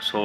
100